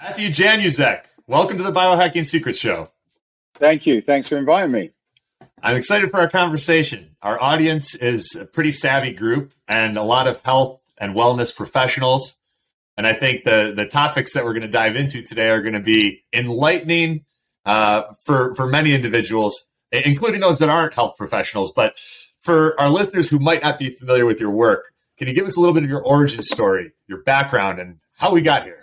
Matthew Januzek, welcome to the Biohacking Secrets Show. Thank you. Thanks for inviting me. I'm excited for our conversation. Our audience is a pretty savvy group and a lot of health and wellness professionals. And I think the topics that we're going to dive into today are going to be enlightening for many individuals, including those that aren't health professionals. But for our listeners who might not be familiar with your work, can you give us a little bit of your origin story, your background, and how we got here?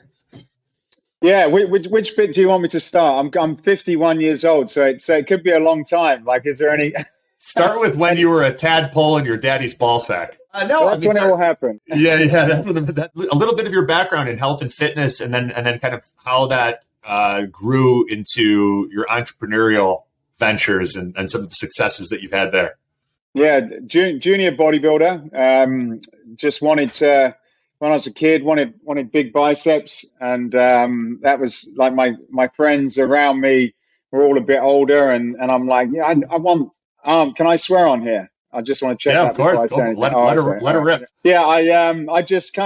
Yeah, which bit do you want me to start? I'm 51 years old, so it could be a long time. Like, is there any? Start with when you were a tadpole in your daddy's ball sack. No, that's when it will happen. Yeah. That's a little bit of your background in health and fitness, and then kind of how that grew into your entrepreneurial ventures and some of the successes that you've had there. Yeah, junior bodybuilder. Just wanted to. When I was a kid, wanted big biceps, and that was like my friends around me were all a bit older, and I'm like, yeah, I want. Can I swear on here? I just want to check. Yeah, of course. Let her rip. Yeah, I just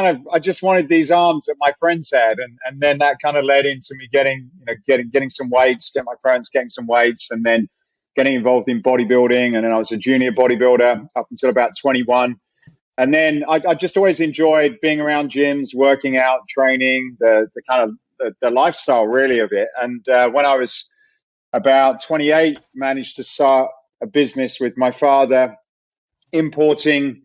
wanted these arms that my friends had, and then that kind of led into me getting some weights, get my parents getting some weights, and then getting involved in bodybuilding, and then I was a junior bodybuilder up until about 21. And then I just always enjoyed being around gyms, working out, training, the kind of the lifestyle really of it. And when I was about 28, managed to start a business with my father, importing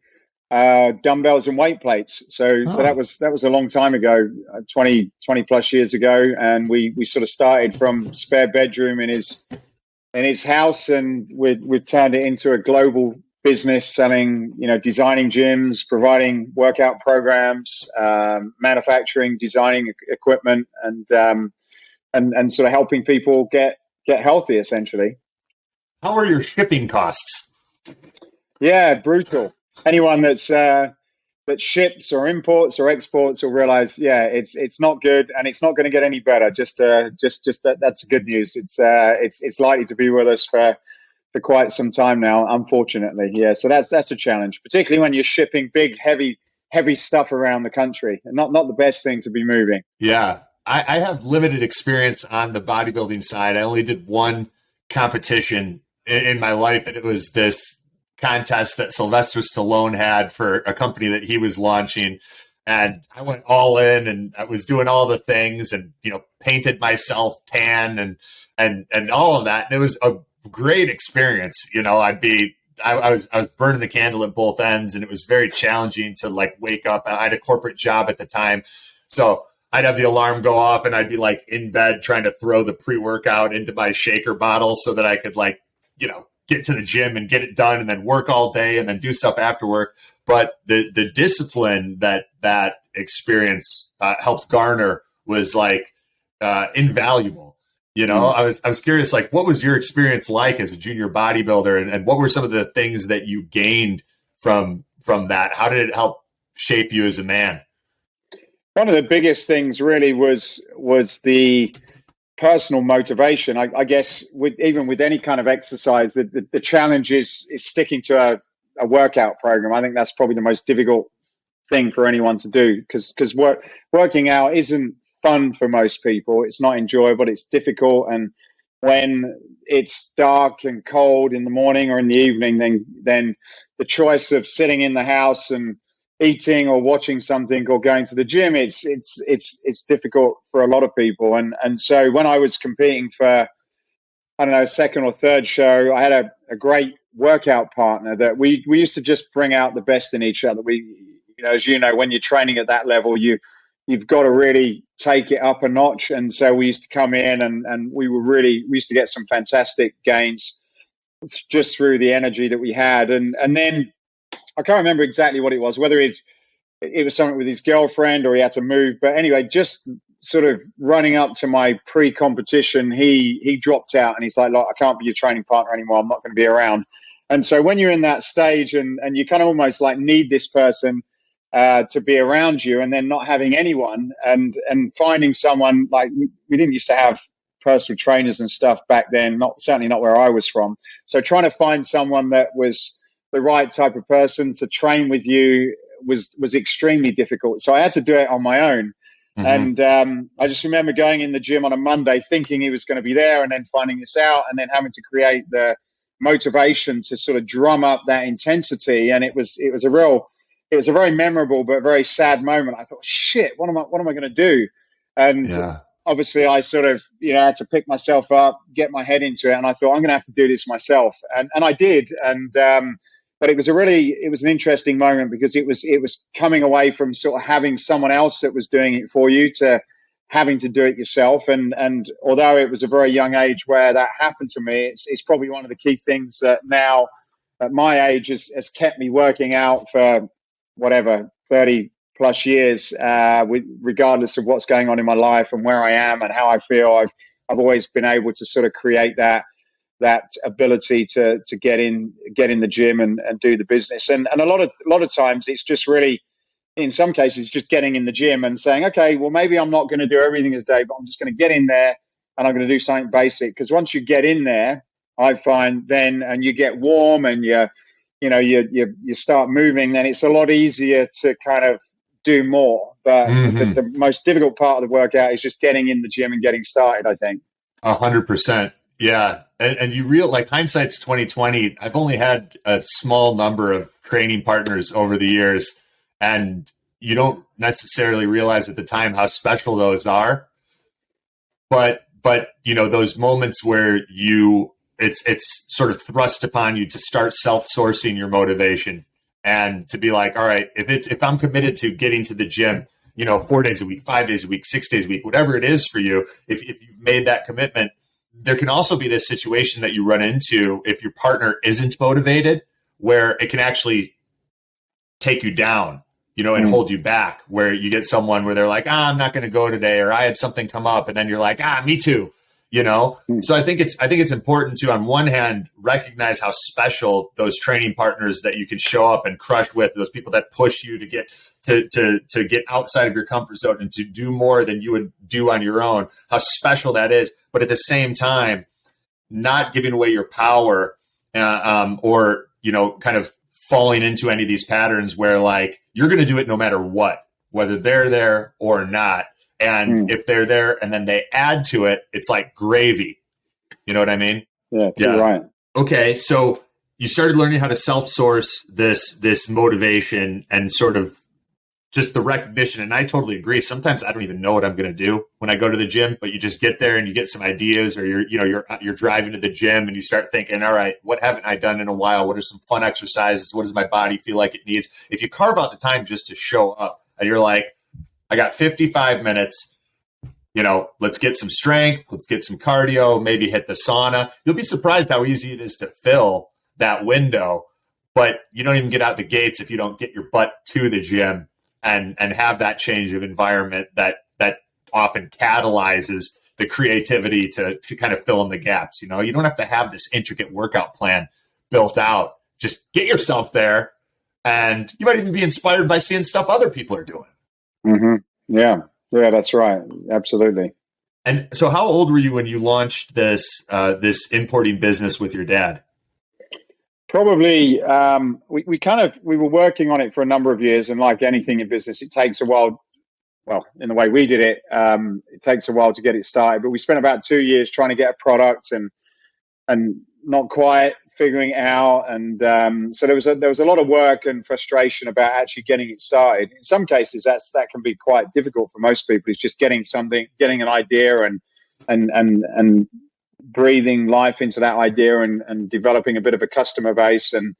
dumbbells and weight plates. So that was a long time ago, 20 plus years ago. And we sort of started from spare bedroom in his house, and we've turned it into a global business, selling, designing gyms, providing workout programs, manufacturing, designing equipment, and sort of helping people get healthy, essentially. How are your shipping costs? Yeah, brutal. Anyone that ships or imports or exports will realize, it's not good, and it's not going to get any better. Just that's good news. It's likely to be with us for quite some time now, unfortunately. Yeah, so that's a challenge, particularly when you're shipping big, heavy stuff around the country, and not the best thing to be moving. Yeah, I have limited experience on the bodybuilding side. I only did one competition in my life, and it was this contest that Sylvester Stallone had for a company that he was launching. And I went all in, and I was doing all the things, and painted myself tan and all of that. And it was a great experience. I was burning the candle at both ends, and it was very challenging to wake up. I had a corporate job at the time, so I'd have the alarm go off, and I'd be in bed trying to throw the pre-workout into my shaker bottle so that I could get to the gym and get it done, and then work all day and then do stuff after work. But the discipline that experience helped garner was invaluable. I was curious, what was your experience like as a junior bodybuilder, and what were some of the things that you gained from that? How did it help shape you as a man? One of the biggest things really was the personal motivation. I guess even with any kind of exercise, the challenge is sticking to a workout program. I think that's probably the most difficult thing for anyone to do, because working out isn't fun for most people. It's not enjoyable. It's difficult, and when it's dark and cold in the morning or in the evening, then the choice of sitting in the house and eating or watching something or going to the gym, it's difficult for a lot of people. And so when I was competing for, I don't know, second or third show, I had a great workout partner that we used to just bring out the best in each other. As when you're training at that level, you've got to really take it up a notch. And so we used to come in, and we used to get some fantastic gains just through the energy that we had. And then I can't remember exactly what it was, whether it was something with his girlfriend or he had to move. But anyway, just sort of running up to my pre-competition, he dropped out, and he's like, look, I can't be your training partner anymore. I'm not going to be around. And so when you're in that stage, and you kind of almost need this person to be around you, and then not having anyone, and finding someone, we didn't used to have personal trainers and stuff back then, certainly not where I was from. So trying to find someone that was the right type of person to train with you was extremely difficult. So I had to do it on my own. And I just remember going in the gym on a Monday thinking he was going to be there, and then finding this out, and then having to create the motivation to sort of drum up that intensity. And it was a very memorable but very sad moment. I thought, shit, what am I going to do? And obviously I sort of, had to pick myself up, get my head into it. And I thought, I'm going to have to do this myself. And I did. And, but it was an interesting moment, because it was coming away from sort of having someone else that was doing it for you to having to do it yourself. And although it was a very young age where that happened to me, it's probably one of the key things that now at my age has kept me working out for whatever, 30 plus years, regardless of what's going on in my life and where I am and how I feel. I've always been able to sort of create that ability to get in the gym and do the business. And a lot of times it's just really, in some cases, just getting in the gym and saying, okay, well, maybe I'm not going to do everything as day, but I'm just going to get in there and I'm going to do something basic. Because once you get in there, I find then, and you get warm and you start moving, then it's a lot easier to kind of do more. But the most difficult part of the workout is just getting in the gym and getting started, I think. 100%. Yeah. And you like hindsight's 2020. I've only had a small number of training partners over the years, and you don't necessarily realize at the time how special those are. But those moments where it's sort of thrust upon you to start self-sourcing your motivation and to be like, all right, if I'm committed to getting to the gym, 4 days a week, 5 days a week, 6 days a week, whatever it is for you, if you've made that commitment, there can also be this situation that you run into if your partner isn't motivated, where it can actually take you down, and hold you back, where you get someone where they're like, I'm not going to go today, or I had something come up, and then you're like, me too, So I think it's important to, on one hand, recognize how special those training partners that you can show up and crush with, those people that push you to get to get outside of your comfort zone and to do more than you would do on your own, how special that is. But at the same time, not giving away your power, or kind of falling into any of these patterns where like you're going to do it no matter what, whether they're there or not. And if they're there and then they add to it, it's like gravy. You know what I mean? Yeah, you're right. Okay, so you started learning how to self-source this motivation and sort of just the recognition. And I totally agree. Sometimes I don't even know what I'm going to do when I go to the gym, but you just get there and you get some ideas, or you're driving to the gym and you start thinking, all right, what haven't I done in a while? What are some fun exercises? What does my body feel like it needs? If you carve out the time just to show up and you're like, I got 55 minutes, let's get some strength, let's get some cardio, maybe hit the sauna. You'll be surprised how easy it is to fill that window, but you don't even get out the gates if you don't get your butt to the gym and have that change of environment that often catalyzes the creativity to kind of fill in the gaps. You don't have to have this intricate workout plan built out. Just get yourself there, and you might even be inspired by seeing stuff other people are doing. Yeah, that's right. Absolutely. And so how old were you when you launched this importing business with your dad? Probably, we were working on it for a number of years, and like anything in business, it takes a while. Well, in the way we did it, it takes a while to get it started. But we spent about 2 years trying to get a product and not quite figuring it out. And so there was a lot of work and frustration about actually getting it started. In some cases, that can be quite difficult for most people. It's just getting an idea and breathing life into that idea and developing a bit of a customer base and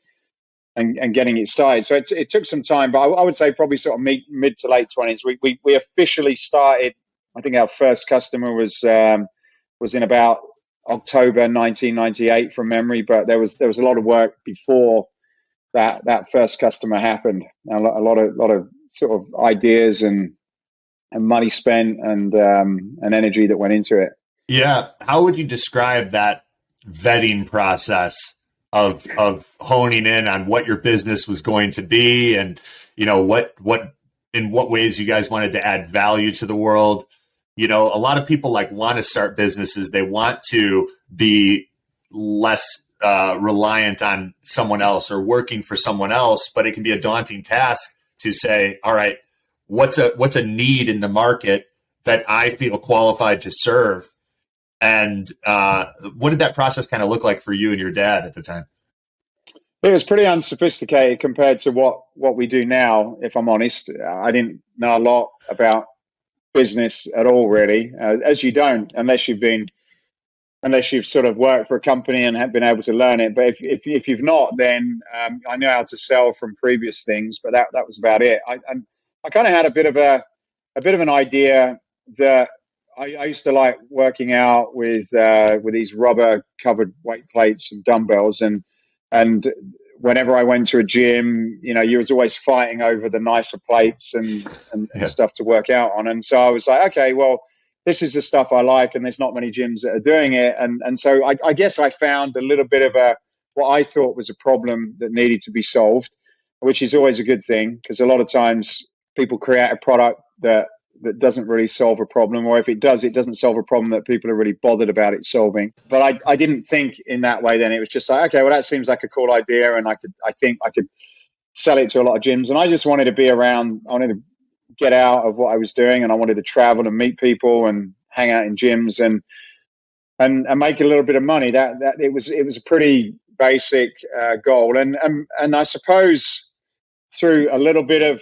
getting it started. So it took some time, but I would say probably sort of mid to late 20s. We officially started. I think our first customer was in about October 1998 from memory, but there was a lot of work before that first customer happened. A lot of sort of ideas and money spent and energy that went into it. Yeah. How would you describe that vetting process of honing in on what your business was going to be, and what in what ways you guys wanted to add value to the world? A lot of people want to start businesses. They want to be less reliant on someone else or working for someone else, but it can be a daunting task to say, all right, what's a need in the market that I feel qualified to serve. And what did that process kind of look like for you and your dad at the time? It was pretty unsophisticated compared to what we do now, if I'm honest. I didn't know a lot about business at all, really, as you don't, unless you've sort of worked for a company and have been able to learn it. But if you've not, then I know how to sell from previous things, but that was about it. I kind of had a bit of an idea that I used to like working out with these rubber covered weight plates and dumbbells, and whenever I went to a gym, you was always fighting over the nicer plates and stuff to work out on. And so I was like, okay, well, this is the stuff I like, and there's not many gyms that are doing it. And so I guess I found a little bit of what I thought was a problem that needed to be solved, which is always a good thing, because a lot of times people create a product that doesn't really solve a problem, or if it does, it doesn't solve a problem that people are really bothered about it solving. But I didn't think in that way then. It was just like, okay, well, that seems like a cool idea, and I think I could sell it to a lot of gyms. And I just wanted to be around. I wanted to get out of what I was doing, and I wanted to travel and meet people and hang out in gyms and make a little bit of money. That it was a pretty basic goal, and I suppose through a little bit of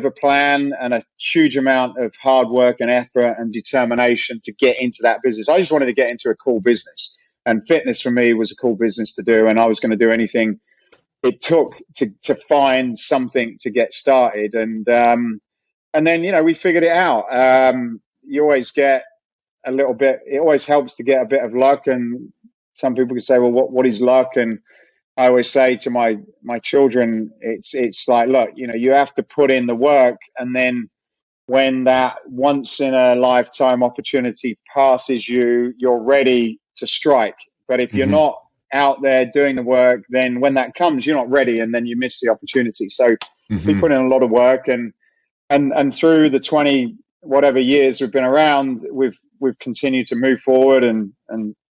a plan and a huge amount of hard work and effort and determination to get into that business. I just wanted to get into a cool business, and fitness for me was a cool business to do, and I was going to do anything it took to find something to get started. And then we figured it out. You always get a little bit. It always helps to get a bit of luck, and some people can say, well, what is luck? And I always say to my children, it's like, look, you have to put in the work, and then when that once in a lifetime opportunity passes you, you're ready to strike. But if you're not out there doing the work, then when that comes, you're not ready, and then you miss the opportunity. So we put in a lot of work, and through the 20 whatever years we've been around, we've continued to move forward and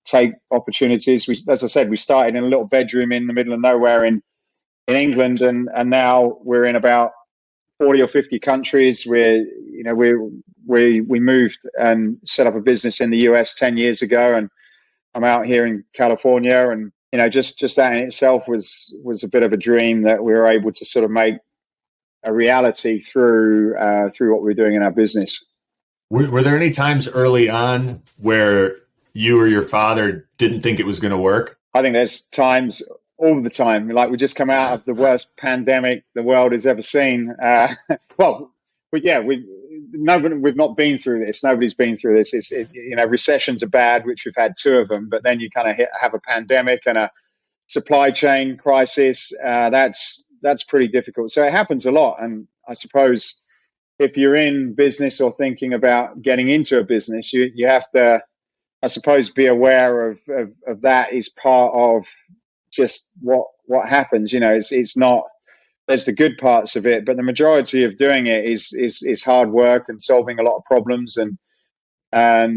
take opportunities. As I said, we started in a little bedroom in the middle of nowhere in England, and now we're in about 40 or 50 countries. We moved and set up a business in the US 10 years ago, and I'm out here in California, and just that in itself was a bit of a dream that we were able to sort of make a reality through what we're doing in our business. Were there any times early on where you or your father didn't think it was going to work? I think there's times all the time. Like, we just come out of the worst pandemic the world has ever seen. We've not been through this. Nobody's been through this. Recessions are bad, which we've had 2 of them, but then you kind of have a pandemic and a supply chain crisis. That's pretty difficult. So it happens a lot. And I suppose if you're in business or thinking about getting into a business, you have to, I suppose, be aware of that is part of just what happens. It's not, there's the good parts of it, but the majority of doing it is hard work and solving a lot of problems and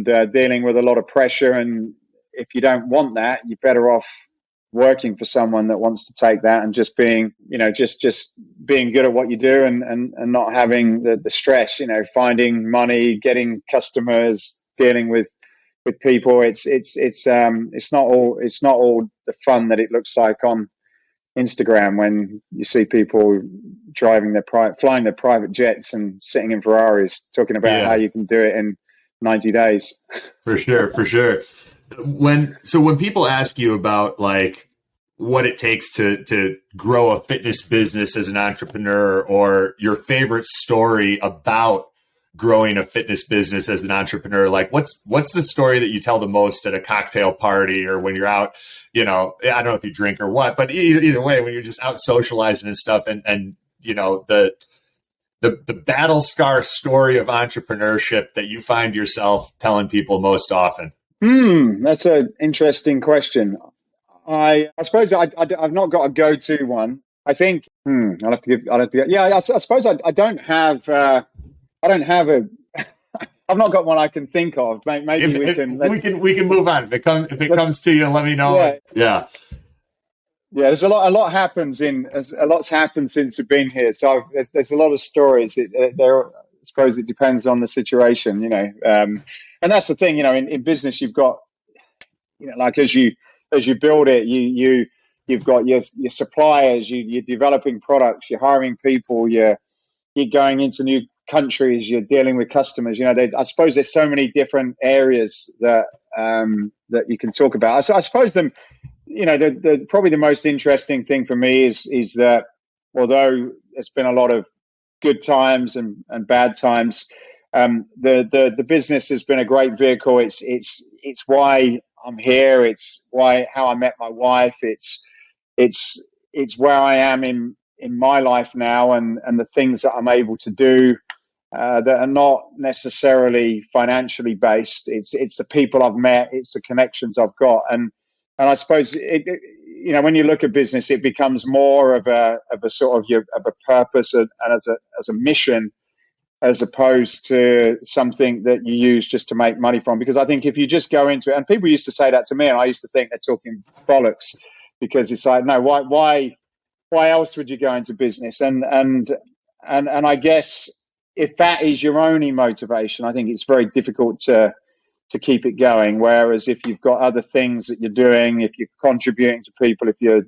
dealing with a lot of pressure. And if you don't want that, you're better off working for someone that wants to take that and just being, just being good at what you do and not having the stress, finding money, getting customers, dealing with people. It's not all the fun that it looks like on Instagram when you see people flying their private jets and sitting in Ferraris, talking about how you can do it in 90 days. For sure. When people ask you about like what it takes to grow a fitness business as an entrepreneur, or your favorite story about growing a fitness business as an entrepreneur, like what's the story that you tell the most at a cocktail party or when you're out, I don't know if you drink or what, but either way, when you're just out socializing and stuff, and the battle scar story of entrepreneurship that you find yourself telling people most often? That's an interesting question. I suppose I've not got a go-to one. I think I'll have to. Yeah, I suppose I don't have. I don't have a. I've not got one I can think of. Maybe we can move on. If it comes to you, let me know. Yeah. Yeah, there's a lot happens a lot's happened since we've been here. So there's a lot of stories. I suppose it depends on the situation, and that's the thing, in business, you've got, like as you build it, you've got your suppliers, you're developing products, you're hiring people, you're going into new countries, you're dealing with customers. I suppose there's so many different areas that you can talk about. I suppose the probably the most interesting thing for me is that although there's been a lot of good times and bad times, the business has been a great vehicle. It's why I'm here. It's why how I met my wife. It's where I am in my life now, and the things that I'm able to do that are not necessarily financially based. It's the people I've met. It's the connections I've got, and I suppose when you look at business, it becomes more of a sort of a purpose and as a mission, as opposed to something that you use just to make money from. Because I think if you just go into it, and people used to say that to me, and I used to think they're talking bollocks, because it's like, no, why else would you go into business? And I guess if that is your only motivation, I think it's very difficult to keep it going. Whereas if you've got other things that you're doing, if you're contributing to people, if you're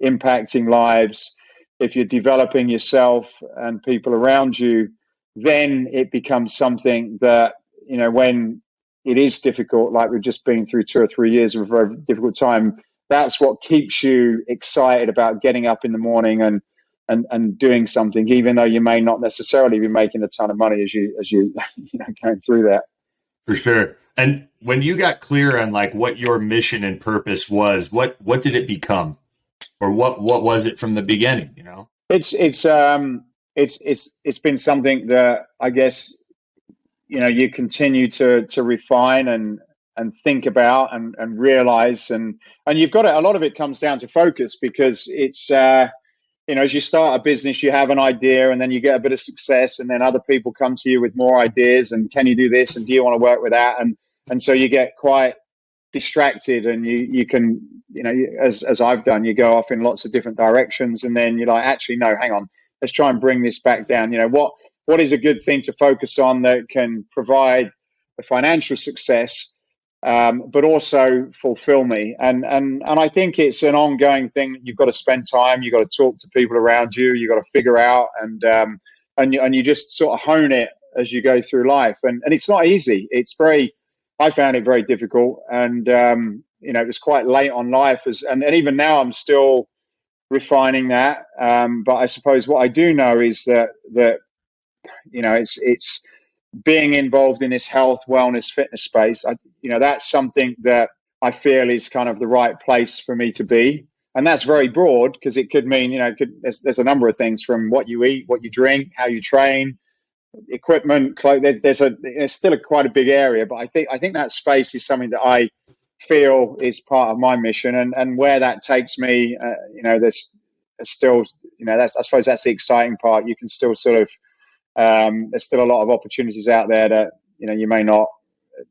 impacting lives, if you're developing yourself and people around you, then it becomes something that, when it is difficult, like we've just been through 2 or 3 years of a very difficult time, that's what keeps you excited about getting up in the morning and doing something, even though you may not necessarily be making a ton of money as you going through that. For sure. And when you got clear on like what your mission and purpose was, what did it become, or what was it from the beginning? It's been something that I guess you continue to refine and think about and realize, and you've got it. A lot of it comes down to focus, because it's as you start a business, you have an idea, and then you get a bit of success, and then other people come to you with more ideas, and can you do this, and do you want to work with that, and so you get quite distracted, and you can, as I've done, you go off in lots of different directions, and then you're like, actually, no, hang on, let's try and bring this back down. What is a good thing to focus on that can provide the financial success, but also fulfill me. And I think it's an ongoing thing. You've got to spend time. You've got to talk to people around you. You've got to figure out, and you just sort of hone it as you go through life. And it's not easy. I found it very difficult, and it was quite late on life, and even now I'm still refining that. But I suppose what I do know is that it's being involved in this health, wellness, fitness space. That's something that I feel is kind of the right place for me to be. And that's very broad, because it could mean, there's a number of things, from what you eat, what you drink, how you train, equipment, clothes. There's still quite a big area, but I think that space is something that I feel is part of my mission, and where that takes me, there's still, I suppose that's the exciting part. You can still sort of, there's still a lot of opportunities out there that you may not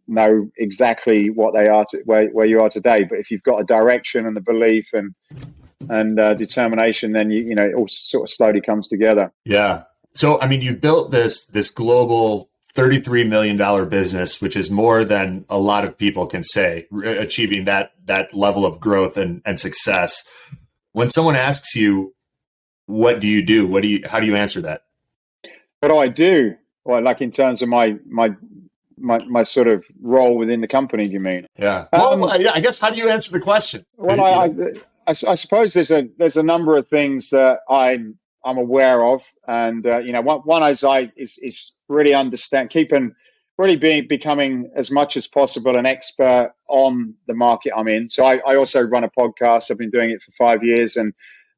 know exactly what they are where you are today, but if you've got a direction and the belief and determination, then it all sort of slowly comes together. Yeah. So I mean, you've built this global $33 million business, which is more than a lot of people can say, achieving that level of growth and success. When someone asks you, what do you do? How do you answer that? What do I do? Well, like in terms of my sort of role within the company, do you mean? Yeah. Well, I guess, how do you answer the question? Well, I suppose there's a number of things that I'm aware of, and one is really becoming as much as possible an expert on the market I'm in. So I also run a podcast. I've been doing it for 5 years, and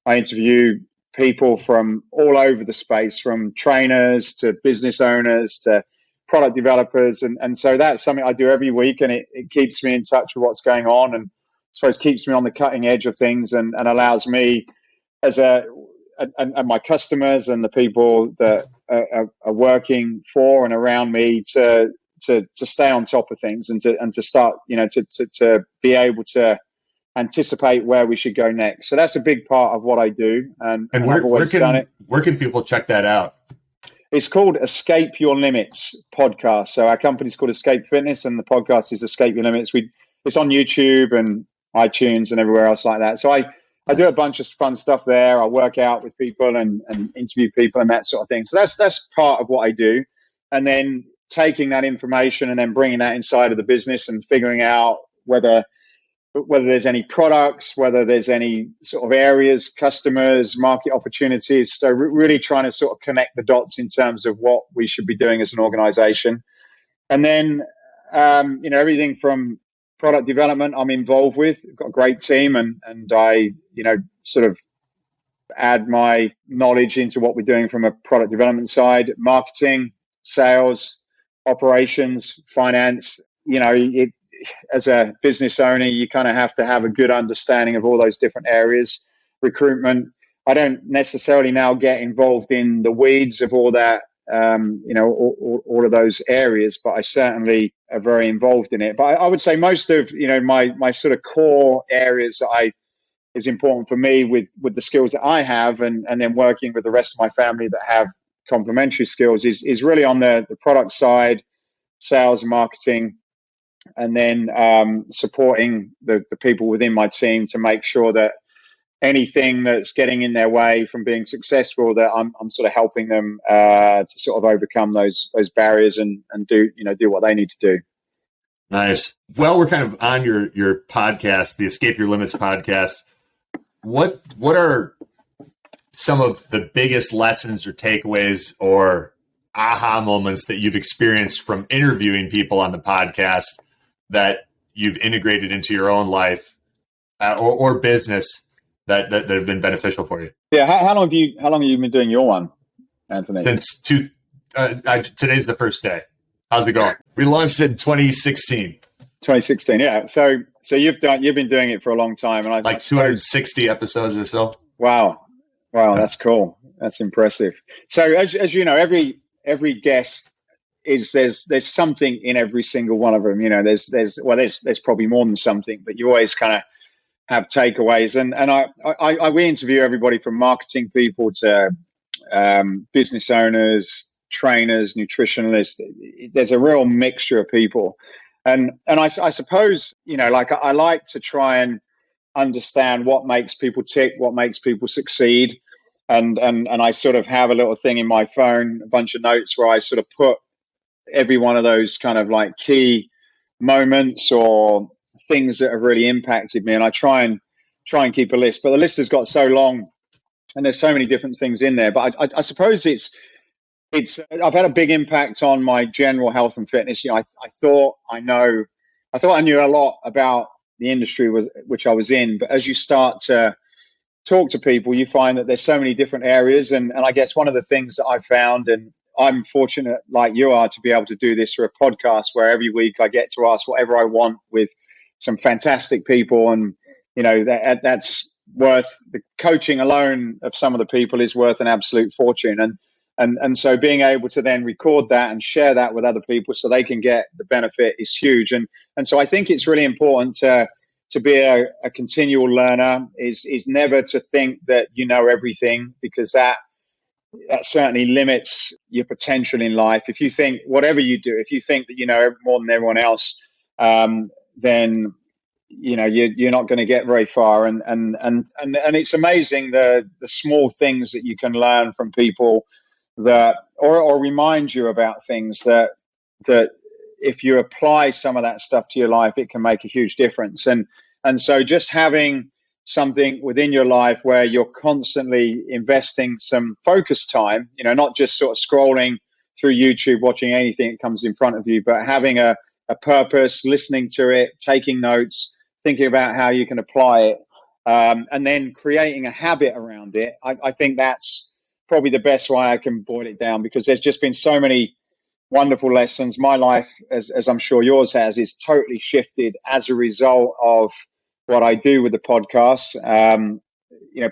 I interview people from all over the space, from trainers to business owners to product developers, and so that's something I do every week, and it keeps me in touch with what's going on, and I suppose keeps me on the cutting edge of things, and allows me and my customers and the people that are working for and around me to stay on top of things, and to start to be able to anticipate where we should go next. So that's a big part of what I do, and I've always done it. Where can people check that out? It's called Escape Your Limits podcast. So our company's called Escape Fitness, and the podcast is Escape Your Limits. It's on YouTube and iTunes and everywhere else like that. So I do a bunch of fun stuff there. I work out with people and interview people and that sort of thing. So that's part of what I do. And then taking that information and then bringing that inside of the business and figuring out whether there's any products, whether there's any sort of areas, customers, market opportunities. So really trying to sort of connect the dots in terms of what we should be doing as an organization. And then, everything from product development I'm involved with. I've got a great team, and I, sort of add my knowledge into what we're doing from a product development side, marketing, sales, operations, finance. As a business owner, you kind of have to have a good understanding of all those different areas. Recruitment, I don't necessarily now get involved in the weeds of all that, all of those areas, but I certainly are very involved in it. But I would say most of, my sort of core areas that is important for me with the skills that I have, and then working with the rest of my family that have complementary skills is really on the product side, sales and marketing, and then supporting the people within my team to make sure that anything that's getting in their way from being successful, that I'm sort of helping them to sort of overcome those barriers and do what they need to do. Nice. Well, we're kind of on your podcast, the Escape Your Limits podcast. What are some of the biggest lessons or takeaways or aha moments that you've experienced from interviewing people on the podcast that you've integrated into your own life or business that have been beneficial for you? Yeah. How long have you been doing your one, Anthony? Since today's the first day. How's it going? We launched in 2016. 2016. Yeah. So you've been doing it for a long time, and I 260 episodes or so. Wow. That's cool. That's impressive. So as you know, every guest there's something in every single one of them. There's probably more than something, but you always kind of have takeaways. And we interview everybody from marketing people to business owners, trainers, nutritionalists. There's a real mixture of people. And I suppose, I like to try and understand what makes people tick, what makes people succeed. And I sort of have a little thing in my phone, a bunch of notes where I sort of put every one of those kind of like key moments or things that have really impacted me. And I try and keep a list, but the list has got so long and there's so many different things in there. But I suppose I've had a big impact on my general health and fitness. I thought I knew a lot about the industry which I was in, but as you start to talk to people, you find that there's so many different areas. And I guess one of the things that I found, and I'm fortunate like you are to be able to do this through a podcast where every week I get to ask whatever I want with some fantastic people. And, that's worth, the coaching alone of some of the people is worth an absolute fortune. And so being able to then record that and share that with other people so they can get the benefit is huge. And so I think it's really important to be a continual learner, is never to think that you know everything, because that certainly limits your potential in life. If you think whatever you do, if you think that you know more than everyone else, then you're not going to get very far. And it's amazing the small things that you can learn from people that or remind you about things that if you apply some of that stuff to your life, it can make a huge difference. And so just having something within your life where you're constantly investing some focus time, not just sort of scrolling through YouTube, watching anything that comes in front of you, but having a purpose, listening to it, taking notes, thinking about how you can apply it, and then creating a habit around it. I think that's probably the best way I can boil it down, because there's just been so many wonderful lessons. My life, as I'm sure yours has, is totally shifted as a result of what I do with the podcast.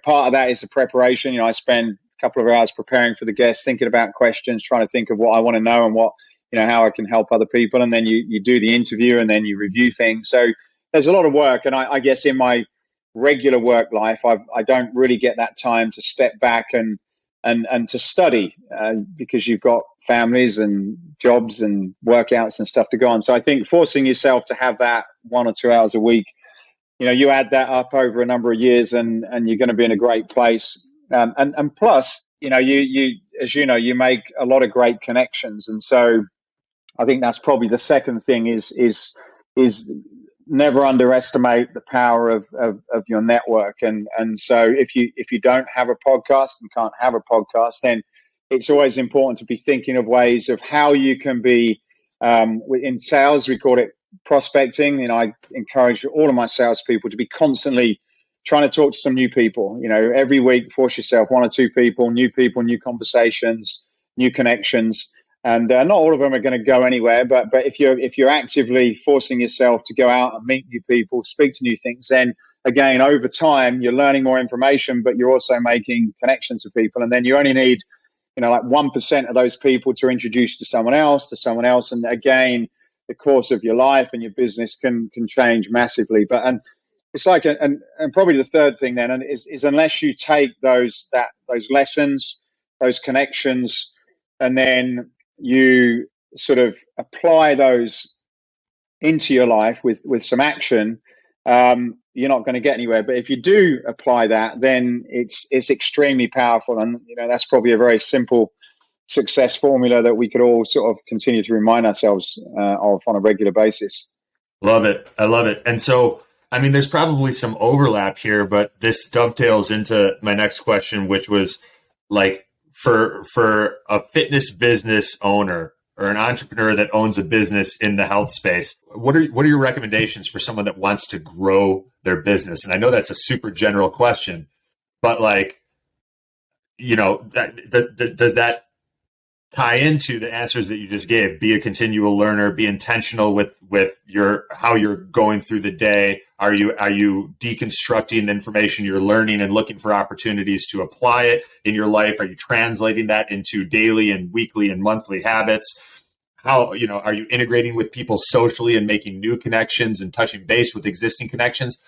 Part of that is the preparation. I spend a couple of hours preparing for the guests, thinking about questions, trying to think of what I want to know and what, how I can help other people. And then you do the interview and then you review things. So there's a lot of work. And I guess in my regular work life, I don't really get that time to step back and to study because you've got families and jobs and workouts and stuff to go on. So I think forcing yourself to have that 1 or 2 hours a week, you add that up over a number of years, and you're going to be in a great place. And plus, you as you know, you make a lot of great connections, and so I think that's probably the second thing is never underestimate the power of your network. And so if you don't have a podcast and can't have a podcast, then it's always important to be thinking of ways of how you can be in sales. We call it prospecting. I encourage all of my salespeople to be constantly trying to talk to some new people. Every week, force yourself 1 or 2 people, new conversations, new connections. And not all of them are going to go anywhere, but if you're actively forcing yourself to go out and meet new people, speak to new things, then again, over time, you're learning more information, but you're also making connections with people. And then you only need, like 1% of those people to introduce you to someone else. And again, the course of your life and your business can change massively. And it's like, and probably the third thing then is unless you take those lessons, those connections, and then you sort of apply those into your life with some action, you're not going to get anywhere. But if you do apply that, then it's extremely powerful. And that's probably a very simple success formula that we could all sort of continue to remind ourselves of on a regular basis. Love it. I love it. And so, I mean, there's probably some overlap here, but this dovetails into my next question, which was like, for a fitness business owner or an entrepreneur that owns a business in the health space, what are your recommendations for someone that wants to grow their business? And I know that's a super general question, but does that tie into the answers that you just gave? Be a continual learner, be intentional with how you're going through the day. Are you deconstructing the information you're learning and looking for opportunities to apply it in your life? Are you translating that into daily and weekly and monthly habits? How, are you integrating with people socially and making new connections and touching base with existing connections?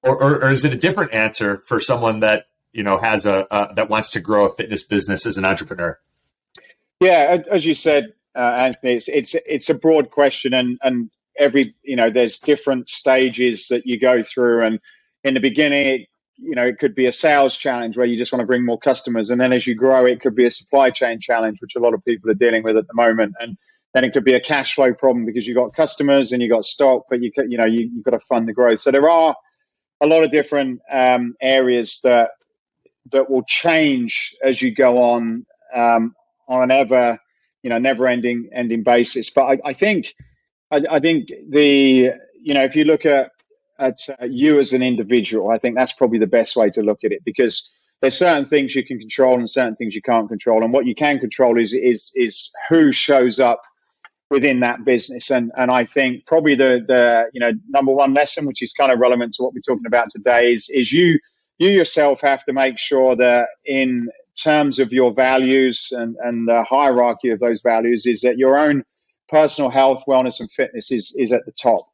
Or is it a different answer for someone that, has that wants to grow a fitness business as an entrepreneur? Yeah, as you said, Anthony, it's a broad question, and every there's different stages that you go through. And in the beginning, it could be a sales challenge where you just want to bring more customers, and then as you grow, it could be a supply chain challenge, which a lot of people are dealing with at the moment, and then it could be a cash flow problem because you've got customers and you've got stock, but you've got to fund the growth. So there are a lot of different areas that will change as you go on an ever, never-ending basis. But I think if you look at you as an individual, I think that's probably the best way to look at it, because there's certain things you can control and certain things you can't control. And what you can control is who shows up within that business. And I think probably the number one lesson, which is kind of relevant to what we're talking about today, is you yourself have to make sure that in terms of your values and the hierarchy of those values, is that your own personal health, wellness, and fitness is at the top.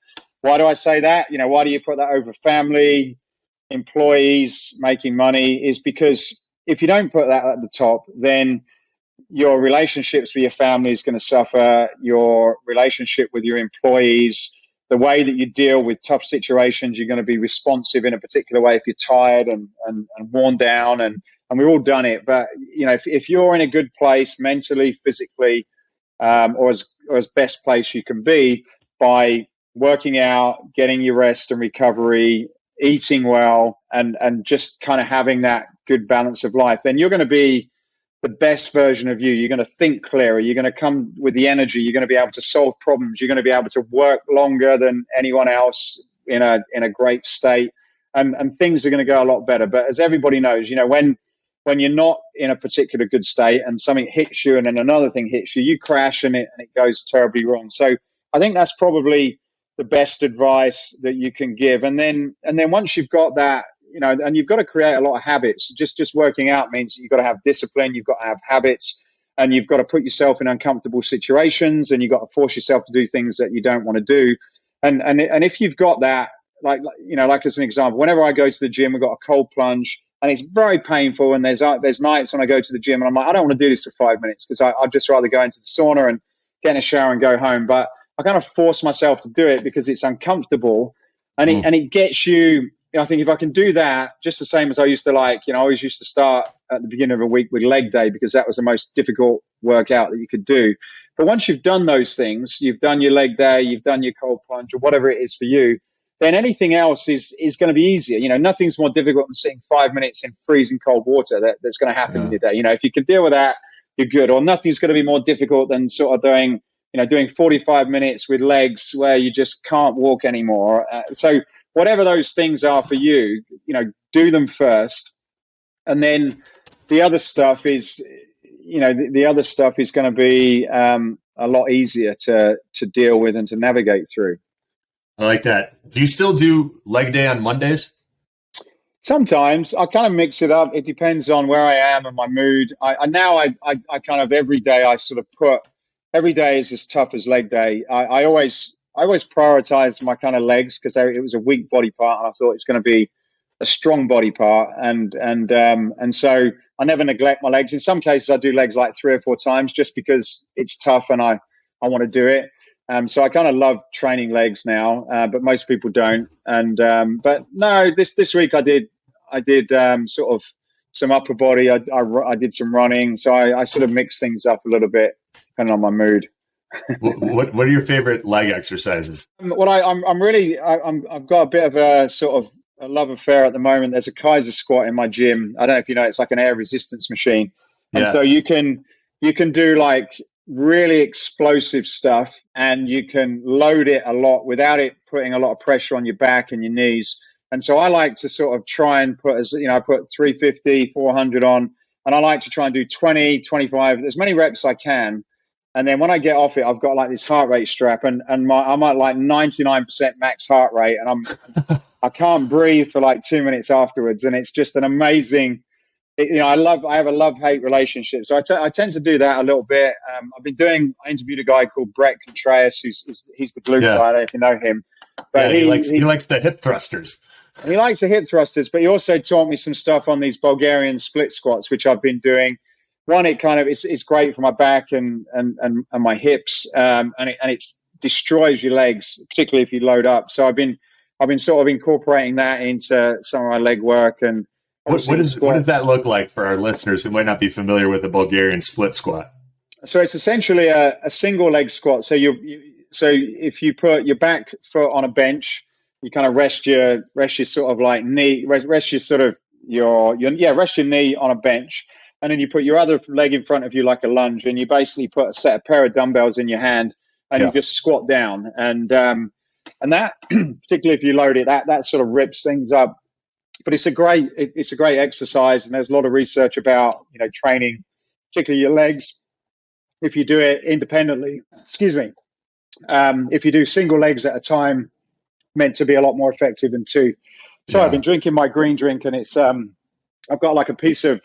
Why do I say that? Why do you put that over family, employees, making money? Is because if you don't put that at the top, then your relationships with your family is going to suffer, your relationship with your employees, the way that you deal with tough situations, you're going to be responsive in a particular way if you're tired and worn down, and we've all done it. But if you're in a good place mentally, physically, or as best place you can be by working out, getting your rest and recovery, eating well, and just kind of having that good balance of life, then you're going to be the best version of you. You're going to think clearer. You're going to come with the energy. You're going to be able to solve problems. You're going to be able to work longer than anyone else in a great state, and things are going to go a lot better. But as everybody knows, when you're not in a particular good state and something hits you and then another thing hits you, you crash and it goes terribly wrong. So I think that's probably the best advice that you can give. And then once you've got that, and you've got to create a lot of habits. Just working out means you've got to have discipline, you've got to have habits, and you've got to put yourself in uncomfortable situations, and you've got to force yourself to do things that you don't want to do. And if you've got that like as an example, whenever I go to the gym, we've got a cold plunge and it's very painful. And there's nights when I go to the gym and I'm like, I don't want to do this for 5 minutes because I'd just rather go into the sauna and get in a shower and go home. But I kind of force myself to do it because it's uncomfortable, and it gets you. I think if I can do that, just the same as I used to I always used to start at the beginning of a week with leg day because that was the most difficult workout that you could do. But once you've done those things, you've done your leg day, you've done your cold plunge or whatever it is for you, then anything else is going to be easier. Nothing's more difficult than sitting 5 minutes in freezing cold water that's going to happen in your day. If you can deal with that, you're good. Or nothing's going to be more difficult than sort of doing 45 minutes with legs where you just can't walk anymore. So whatever those things are for you, do them first. And then the other stuff is, the other stuff is going to be a lot easier to deal with and to navigate through. I like that. Do you still do leg day on Mondays? Sometimes I kind of mix it up. It depends on where I am and my mood. I kind of every day I sort of put every day is as tough as leg day. I always prioritize my kind of legs because it was a weak body part and I thought it's going to be a strong body part, and so I never neglect my legs. In some cases I do legs like 3 or 4 times just because it's tough and I want to do it. So I kind of love training legs now, but most people don't. And but no, this week I did sort of some upper body. I did some running, so I sort of mix things up a little bit depending on my mood. What are your favorite leg exercises? Well, I've got a bit of a sort of a love affair at the moment. There's a Kaiser squat in my gym. I don't know if you know, it's like an air resistance machine, and so you can do like really explosive stuff and you can load it a lot without it putting a lot of pressure on your back and your knees. And so I like to sort of try and put, I put 350, 400 on, and I like to try and do 20, 25, as many reps as I can. And then when I get off it, I've got like this heart rate strap and I'm at like 99% max heart rate and I can't breathe for like 2 minutes afterwards. And it's just an amazing, I have a love-hate relationship. So I tend to do that a little bit. I interviewed a guy called Brett Contreras, he's the glute guy. I don't know if you know him. But he likes the hip thrusters. He likes the hip thrusters, but he also taught me some stuff on these Bulgarian split squats, which I've been doing. One, it's great for my back and my hips, and it destroys your legs, particularly if you load up. So I've been sort of incorporating that into some of my leg work. And what does that look like for our listeners who might not be familiar with a Bulgarian split squat? So it's essentially a single leg squat. So so if you put your back foot on a bench, you kind of rest your sort of like knee, rest your sort of rest your knee on a bench, and then you put your other leg in front of you like a lunge, and you basically put a pair of dumbbells in your hand, and you just squat down, and that particularly if you load it, that sort of rips things up. But it's a great exercise, and there's a lot of research about training, particularly your legs. If you do it independently, if you do single legs at a time, meant to be a lot more effective than two. So I've been drinking my green drink, and it's I've got like a piece of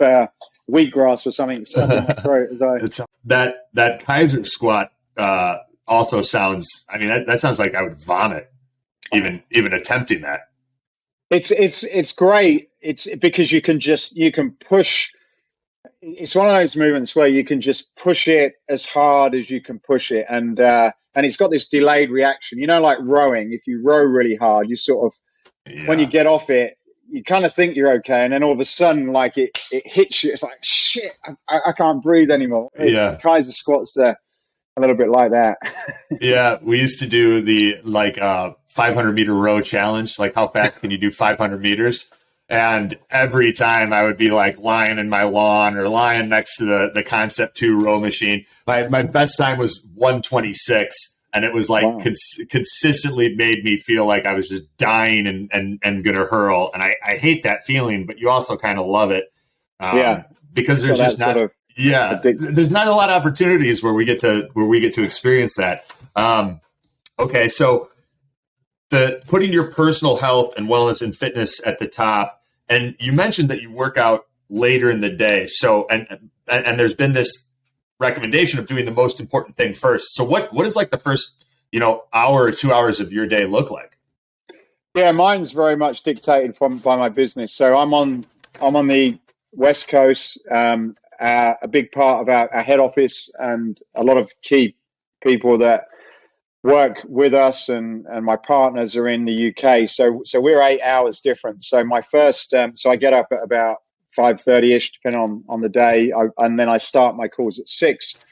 wheatgrass or something stuck in my throat. That Kaiser squat also sounds. I mean, that sounds like I would vomit even attempting that. It's great. It's because you can push. It's one of those movements where you can just push it as hard as you can push it, and it's got this delayed reaction. Like rowing. If you row really hard, you sort of when you get off it, you kind of think you're okay, and then all of a sudden, like it hits you. It's like shit, I can't breathe anymore. Kaiser squats are a little bit like that. Yeah, we used to do the 500 meter row challenge. Like, how fast can you do 500 meters? And every time I would be like lying in my lawn or lying next to the Concept 2 row machine. My best time was 126. And it was like consistently made me feel like I was just dying and going to hurl. And I hate that feeling, but you also kind of love it. Because there's just not, there's not a lot of opportunities where we get to experience that. Okay. So putting your personal health and wellness and fitness at the top, and you mentioned that you work out later in the day. So, and there's been this recommendation of doing the most important thing first. So what is like the first, hour or 2 hours of your day look like? Yeah, mine's very much dictated by my business. So I'm on the West Coast. A big part of our head office and a lot of key people that work with us and my partners are in the UK. So we're 8 hours different. So my first so I get up at about 5:30 ish, depending on the day, and then I start my calls at 6,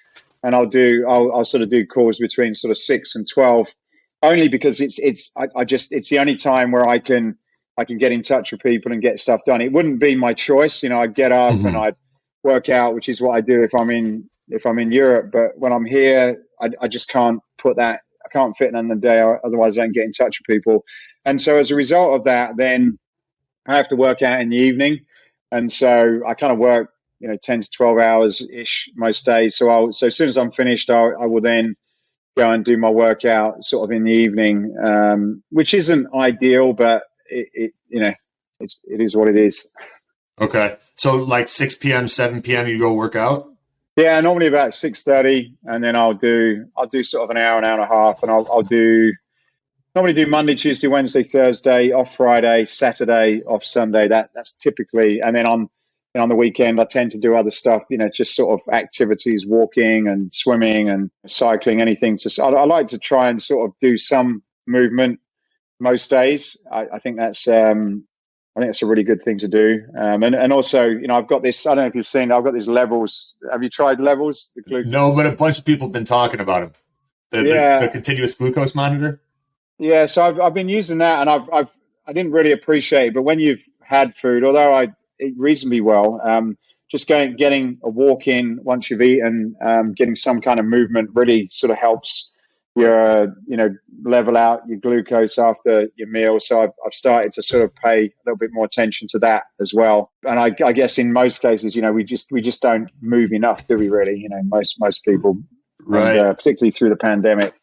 and I'll sort of do calls between sort of 6 and 12, only because it's the only time where I can get in touch with people and get stuff done. It wouldn't be my choice, I'd get up and I'd work out, which is what I do if I'm in Europe. But when I'm here, I just can't put that. I can't fit it in the day, otherwise I don't get in touch with people. And so as a result of that, then I have to work out in the evening, and so I kind of work 10 to 12 hours ish most days. So as soon as I'm finished, I will then go and do my workout sort of in the evening, which isn't ideal, but it is what it is. Okay. So like 6 p.m., 7 p.m. you go work out? Yeah, normally about 6:30, and then I'll do sort of an hour and a half, and I'll normally do Monday, Tuesday, Wednesday, Thursday, off Friday, Saturday, off Sunday. That's typically, and then on the weekend I tend to do other stuff, just sort of activities, walking and swimming and cycling, anything I like to try and sort of do some movement most days. I think that's a really good thing to do. And also, I've got this, I don't know if you've seen, I've got these levels. Have you tried levels? No, but a bunch of people have been talking about them. The continuous glucose monitor. Yeah. So I've been using that, and I didn't really appreciate it, but when you've had food, although I eat reasonably well, just getting a walk in once you've eaten, getting some kind of movement really sort of helps your level out your glucose after your meal. So I've started to sort of pay a little bit more attention to that as well. And I guess in most cases, we just don't move enough, do we really? Most people, right? And, particularly through the pandemic.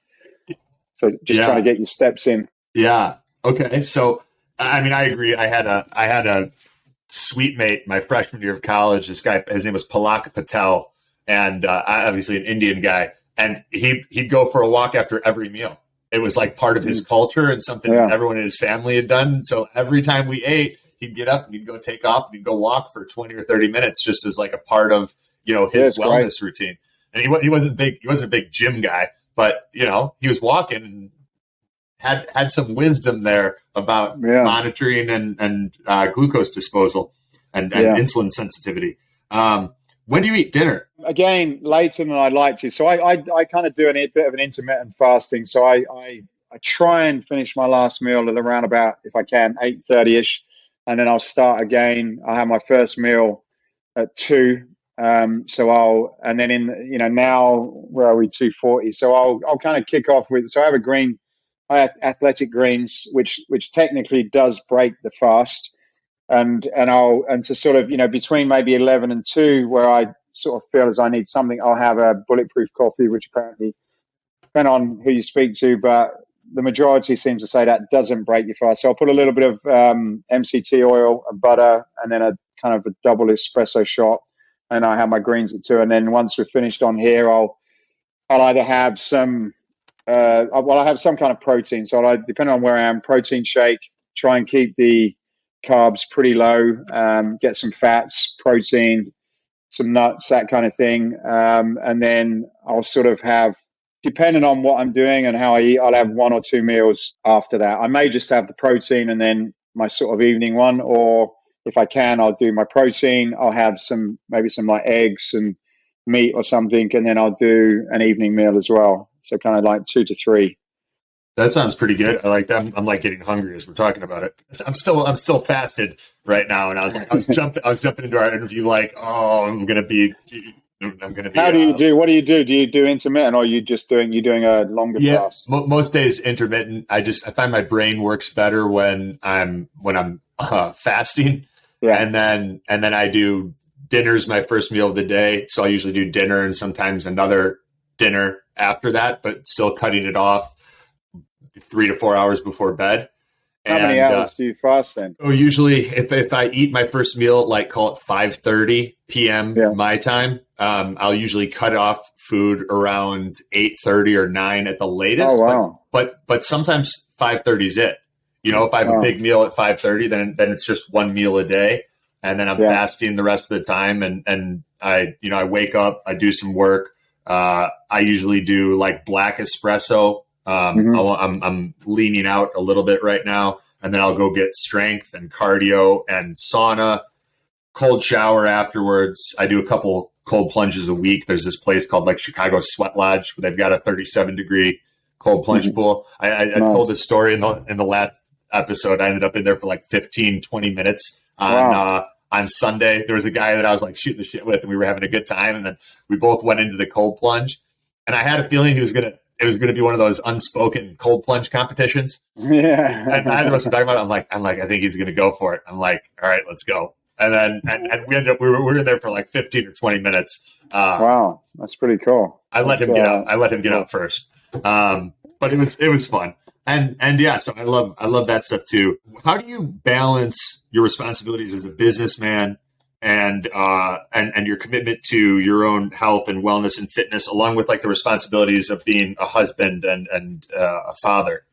So just trying to get your steps in. Yeah. Okay. So I mean, I agree. I had a suite mate my freshman year of college. This guy, his name was Palak Patel, and obviously an Indian guy. And he'd go for a walk after every meal. It was like part of his culture and something everyone in his family had done. So every time we ate, he'd get up and he'd go take off and he'd go walk for 20 or 30 minutes, just as like a part of, his wellness routine. And he wasn't big. He wasn't a big gym guy, but he was walking and had some wisdom there about monitoring and glucose disposal and insulin sensitivity. When do you eat dinner? Again, later than I'd like to. So I kind of do a bit of an intermittent fasting. So I try and finish my last meal at around about, if I can, 8:30 ish, and then I'll start again. I have my first meal at 2. And then now where are we? 2:40. So I'll kind of kick off with. So I have athletic greens, which technically does break the fast. And to sort of, between maybe 11 and 2, where I sort of feel as I need something, I'll have a bulletproof coffee, which apparently, depending on who you speak to, but the majority seems to say that doesn't break your fast. So I'll put a little bit of MCT oil and butter, and then a kind of a double espresso shot, and I have my greens at 2. And then once we're finished on here, I'll either have some, I have some kind of protein. So depending on where I am, protein shake, try and keep the carbs pretty low, get some fats, protein, some nuts, that kind of thing. And then I'll sort of have, depending on what I'm doing and how I eat, I'll have 1 or 2 meals after that. I may just have the protein and then my sort of evening one, or if I can, I'll do my protein. I'll have maybe some like eggs and meat or something, and then I'll do an evening meal as well. So kind of like 2 to 3. That sounds pretty good. I like that. I'm like getting hungry as we're talking about it. I'm still fasted right now, and I was jumping into our interview like, oh, I'm gonna be. How do you do? What do you do? Do you do intermittent, or are you just doing a longer fast? Most days intermittent. I find my brain works better when I'm fasting. Yeah, and then I do dinner's my first meal of the day, so I usually do dinner and sometimes another dinner after that, but still cutting it off 3 to 4 hours before bed. How many hours do you fast then? Oh, usually if I eat my first meal, like call it 5:30 p.m. my time, I'll usually cut off food around 8:30 or 9 at the latest. Oh, wow. But sometimes 5:30 is it. If I have a Wow. big meal at 5:30, then it's just one meal a day, and then I'm Yeah. fasting the rest of the time. And I wake up, I do some work. I usually do like black espresso. Hmm. I'm leaning out a little bit right now, and then I'll go get strength and cardio and sauna, cold shower afterwards. I do a couple cold plunges a week. There's this place called like Chicago Sweat Lodge where they've got a 37-degree cold plunge Hmm. pool. I told Nice. this story in the last episode. I ended up in there for like 15, 20 minutes Wow. on Sunday. There was a guy that I was like shooting the shit with, and we were having a good time. And then we both went into the cold plunge, and I had a feeling it was gonna be one of those unspoken cold plunge competitions. And neither of us Yeah. were talking about it. I'm like, I think he's gonna go for it. I'm like, all right, let's go. And then and we ended up we were in there for like 15 or 20 minutes. Wow. That's pretty cool. I let That's him get out. I let him get cool. out first. But it was fun. And yeah, so I love that stuff too. How do you balance your responsibilities as a businessman and your commitment to your own health and wellness and fitness, along with like the responsibilities of being a husband and a father?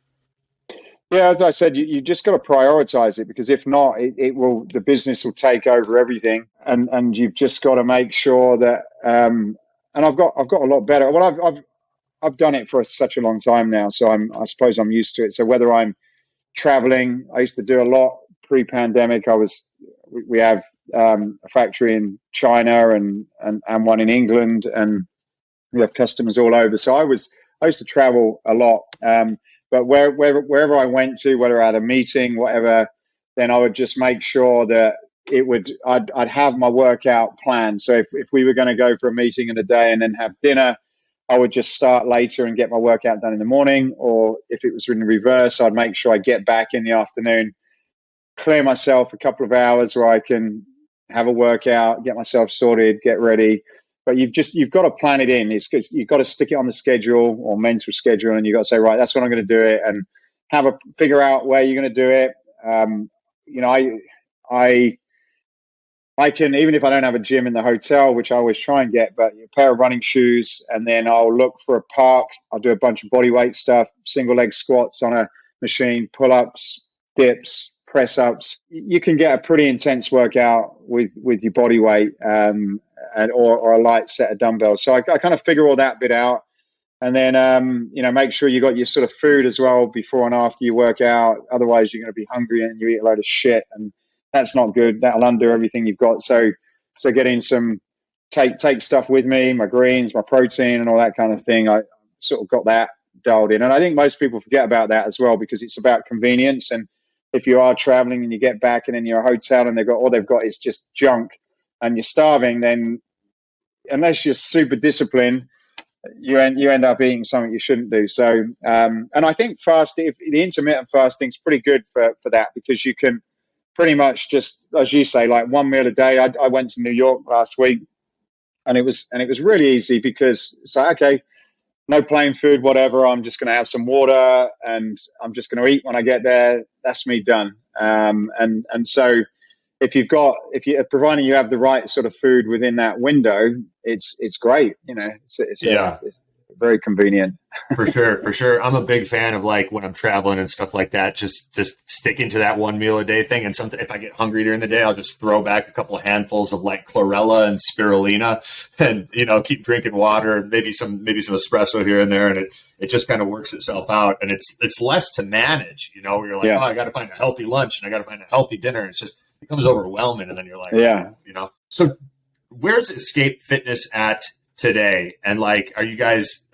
Yeah, as I said, you just got to prioritize it, because if not, the business will take over everything, and you've just got to make sure that. And I've got a lot better. Well, I've done it for such a long time now, so I suppose I'm used to it. So whether I'm traveling, I used to do a lot pre-pandemic. We have a factory in China and one in England, and we have customers all over. So I used to travel a lot. But wherever I went to, whether I had a meeting, whatever, then I would just make sure that I'd have my workout plan. So if we were going to go for a meeting in a day and then have dinner, I would just start later and get my workout done in the morning. Or if it was in reverse, I'd make sure I get back in the afternoon, clear myself a couple of hours where I can have a workout, get myself sorted, get ready. But you've got to plan it in. You've got to stick it on the schedule or mental schedule, and you've got to say, right, that's when I'm going to do it, and figure out where you're going to do it. Um, you know, I I can, even if I don't have a gym in the hotel, which I always try and get, but a pair of running shoes, and then I'll look for a park. I'll do a bunch of body weight stuff, single leg squats on a machine, pull ups, dips, press ups. You can get a pretty intense workout with your body weight, or a light set of dumbbells. So I kind of figure all that bit out. And then, make sure you got your sort of food as well before and after you work out. Otherwise, you're going to be hungry and you eat a load of shit, and that's not good. That'll undo everything you've got. So getting some, take stuff with me, my greens, my protein, and all that kind of thing. I sort of got that dialed in, and I think most people forget about that as well, because it's about convenience. And if you are traveling and you get back and in your hotel and all they've got is just junk, and you're starving, then unless you're super disciplined, you end up eating something you shouldn't do. So, and I think if the intermittent fasting is pretty good for that, because you can pretty much just, as you say, like one meal a day. I went to New York last week, and it was really easy, because it's like, okay, no plain food, whatever. I'm just going to have some water, and I'm just going to eat when I get there. That's me done. And so if you providing you have the right sort of food within that window, it's great. Yeah, It's very convenient. for sure, for sure. I'm a big fan of like when I'm traveling and stuff like that, just sticking to that one meal a day thing. And something, if I get hungry during the day, I'll just throw back a couple of handfuls of like chlorella and spirulina, and keep drinking water, and maybe some espresso here and there, and it just kind of works itself out. And it's less to manage. Where you're like, Yeah. oh, I got to find a healthy lunch and I got to find a healthy dinner. And it's just becomes overwhelming, and then you're like, Yeah. So where's Escape Fitness at today? And like, are you guys,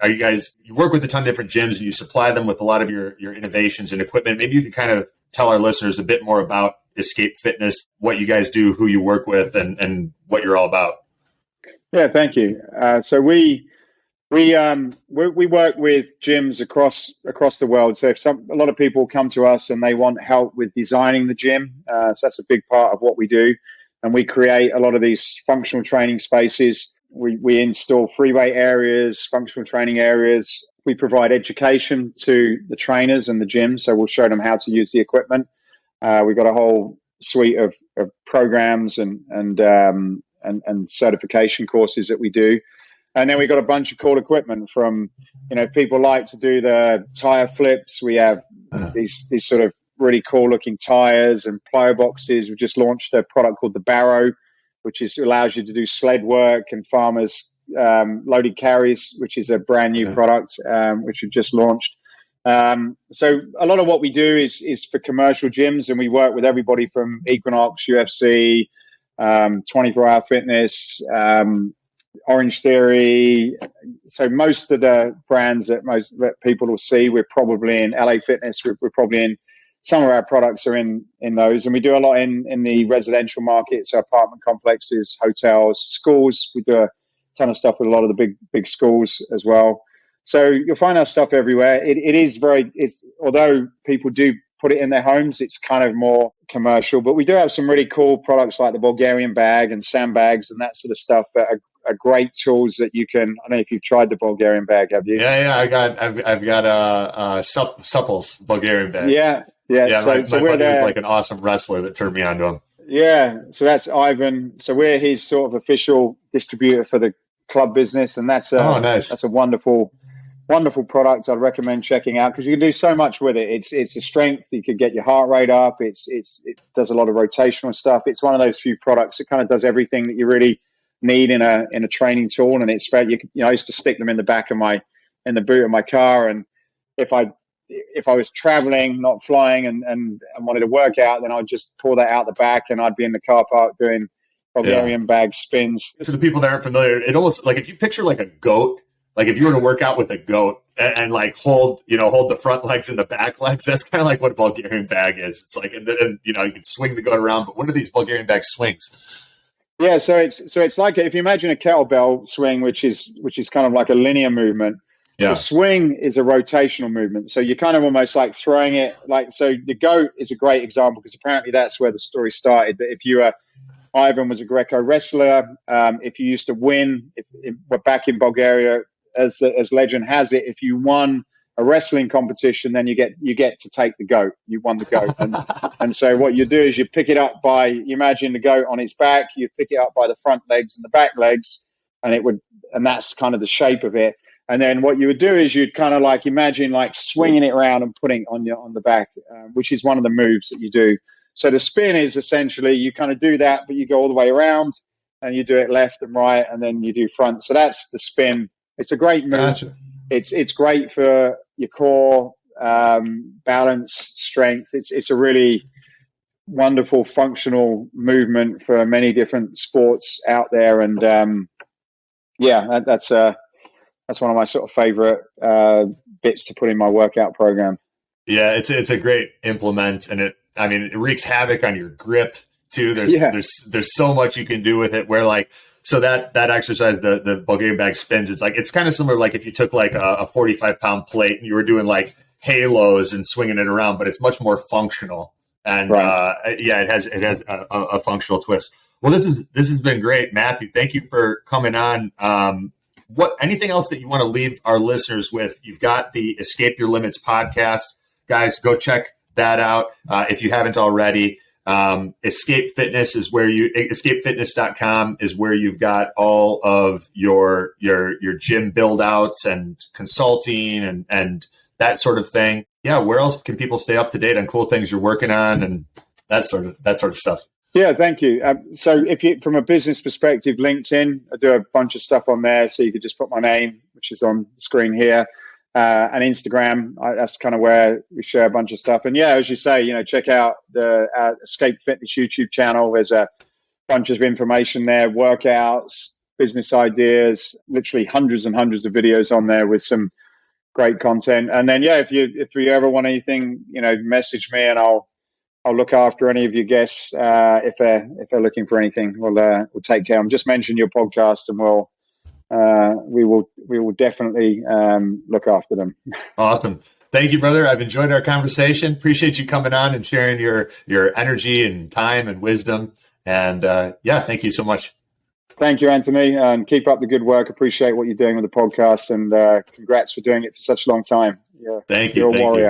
you work with a ton of different gyms and you supply them with a lot of your innovations and equipment. Maybe you could kind of tell our listeners a bit more about Escape Fitness, what you guys do, who you work with, and what you're all about. Yeah. Thank you. So we work with gyms across the world. So a lot of people come to us and they want help with designing the gym, so that's a big part of what we do, and we create a lot of these functional training spaces. We install free weight areas, functional training areas. We provide education to the trainers and the gym, so we'll show them how to use the equipment. We've got a whole suite of programs and certification courses that we do. And then we got a bunch of cool equipment from, people like to do the tire flips. We have these sort of really cool looking tires and plyo boxes. We just launched a product called the Barrow, which allows you to do sled work and farmers loaded carries, which is a brand new product, which we've just launched. So a lot of what we do is for commercial gyms, and we work with everybody from Equinox, UFC, 24-Hour Fitness, Orange Theory. So most of the brands that people will see, we're probably in LA Fitness. We're probably in, some of our products are in those, and we do a lot in the residential markets, so apartment complexes, hotels, schools. We do a ton of stuff with a lot of the big schools as well. So you'll find our stuff everywhere. It's although people do put it in their homes, it's kind of more commercial, but we do have some really cool products like the Bulgarian bag and sandbags and that sort of stuff that are great tools that you can. I don't know if you've tried the Bulgarian bag, have you? Yeah. I've got a Supples Bulgarian bag. Yeah. My buddy was like an awesome wrestler that turned me onto him. Yeah. So that's Ivan. So we're his sort of official distributor for the club business, and that's nice. That's a wonderful product. I'd recommend checking out because you can do so much with it. It's a strength. You can get your heart rate up. It does a lot of rotational stuff. It's one of those few products that kind of does everything that you really need in a training tool. And it's I used to stick them in the boot of my car, and if I was traveling, not flying, and wanted to work out, then I'd just pull that out the back, and I'd be in the car park doing Bulgarian bag spins. For the people that aren't familiar, it almost like if you picture like a goat. Like if you were to work out with a goat and like hold the front legs and the back legs, that's kind of like what a Bulgarian bag is. It's like, and you can swing the goat around, but what are these Bulgarian bag swings? Yeah. So it's like, if you imagine a kettlebell swing, which is kind of like a linear movement. Yeah. The swing is a rotational movement. So you're kind of almost like throwing it so the goat is a great example because apparently that's where the story started. That if Ivan was a Greco wrestler, if you used to win, we're back in Bulgaria, as legend has it, if you won a wrestling competition, then you get to take the goat. You won the goat, and so what you do is you pick it up you imagine the goat on its back, you pick it up by the front legs and the back legs, and that's kind of the shape of it. And then what you would do is you'd kind of like imagine like swinging it around and putting it on the back, which is one of the moves that you do. So the spin is essentially you kind of do that, but you go all the way around and you do it left and right, and then you do front. So that's the spin. It's a great move. Gotcha. It's great for your core, balance, strength. It's a really wonderful functional movement for many different sports out there. And that's one of my sort of favorite bits to put in my workout program. Yeah, it's a great implement, and it wreaks havoc on your grip too. There's so much you can do with it. Where like. So that exercise, the Bulgarian bag spins, it's kind of similar. Like if you took like a 45-pound plate and you were doing like halos and swinging it around, but it's much more functional. And right. It has a functional twist. Well, this has been great, Matthew. Thank you for coming on. Anything else that you want to leave our listeners with? You've got the Escape Your Limits podcast, guys. Go check that out if you haven't already. escapefitness.com is where you've got all of your gym build outs and consulting and that sort of thing. Yeah. Where else can people stay up to date on cool things you're working on and that sort of stuff? Yeah, thank you. So if you, from a business perspective, LinkedIn, I do a bunch of stuff on there. So you could just put my name, which is on the screen here. And Instagram, that's kind of where we share a bunch of stuff. And yeah, as you say, check out the Escape Fitness YouTube channel. There's a bunch of information there, workouts, business ideas, literally hundreds and hundreds of videos on there with some great content. And then, if you ever want anything, message me and I'll look after any of your guests if they're looking for anything. We'll take care. Just mention your podcast and we will definitely look after them. Awesome. Thank you, brother. I've enjoyed our conversation. Appreciate you coming on and sharing your energy and time and wisdom. And thank you so much. Thank you, Anthony, and keep up the good work. Appreciate what you're doing with the podcast, and congrats for doing it for such a long time. Thank you. You're a warrior.